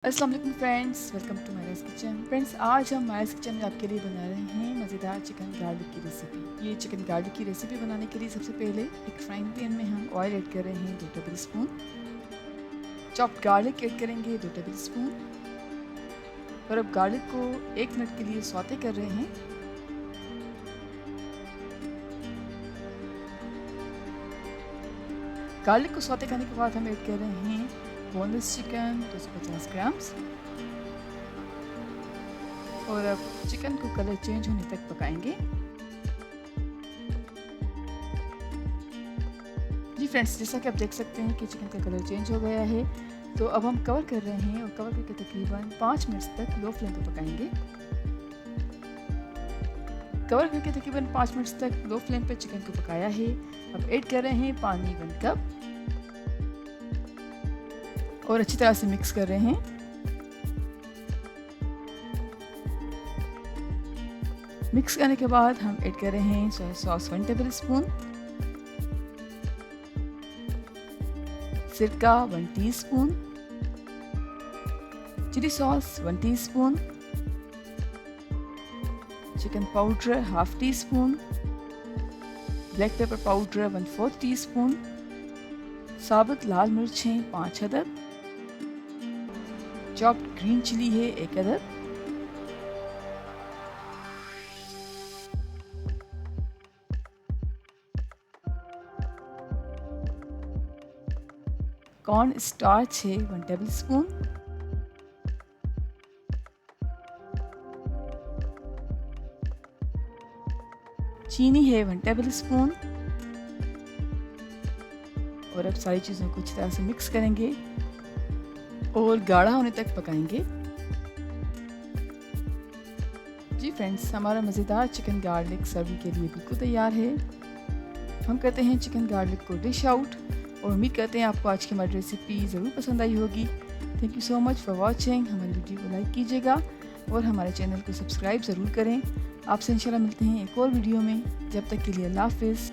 अस्सलाम वालेकुम friends, welcome to Mairaj kitchen. Friends, आज हम मायराज किचन में आपके लिए बना रहे हैं मज़ेदार चिकन गार्लिक की रेसिपी। ये चिकन गार्लिक की रेसिपी बनाने के लिए सबसे पहले एक फ्राइंग पैन में हम ऑयल ऐड कर रहे हैं 2 table spoon. Chopped garlic add करेंगे 2 टेबल स्पून। और अब गार्लिक को 1 मिनट के लिए सौते कर रहे हैं। गार्लिक को सौते करने के बाद हम ऐड कर रहे हैं बोनलेस चिकन 250 ग्राम्स। और अब चिकन को कलर चेंज होने तक पकाएंगे। जी फ्रेंड्स, जैसा कि आप देख सकते हैं कि चिकन का कलर चेंज हो गया है, तो अब हम कवर कर रहे हैं और कवर करके तकरीबन 5 मिनट तक लो फ्लेम पर पकाएंगे। कवर करके तकरीबन 5 मिनट तक लो फ्लेम पर चिकन को पकाया है। अब ऐड कर रहे हैं पानी 1 कप और अच्छी तरह से मिक्स कर रहे हैं। मिक्स करने के बाद हम ऐड कर रहे हैं सोया सॉस 1 टेबल स्पून, सिरका 1 teaspoon, chilli sauce 1 teaspoon, chicken powder half teaspoon, black pepper powder 1/4 teaspoon, साबुत लाल मिर्चें 5 अदद, चॉप्ड ग्रीन चिली है 1 अदद, कॉर्न स्टार्च है 1 टेबल स्पून, चीनी है 1 टेबल स्पून। और अब सारी चीज़ों को अच्छी तरह से मिक्स करेंगे और गाढ़ा होने तक पकाएंगे। जी फ्रेंड्स, हमारा मज़ेदार चिकन गार्लिक सर्विंग के लिए बिल्कुल तैयार है। हम करते हैं चिकन गार्लिक को डिश आउट और उम्मीद करते हैं आपको आज की हमारी रेसिपी ज़रूर पसंद आई होगी। Thank you so much for watching. हमारी वीडियो को लाइक कीजिएगा और हमारे चैनल को सब्सक्राइब ज़रूर करें। आपसे इंशाल्लाह मिलते हैं एक और वीडियो में। जब तक के लिए अल्लाह हाफ़िज़।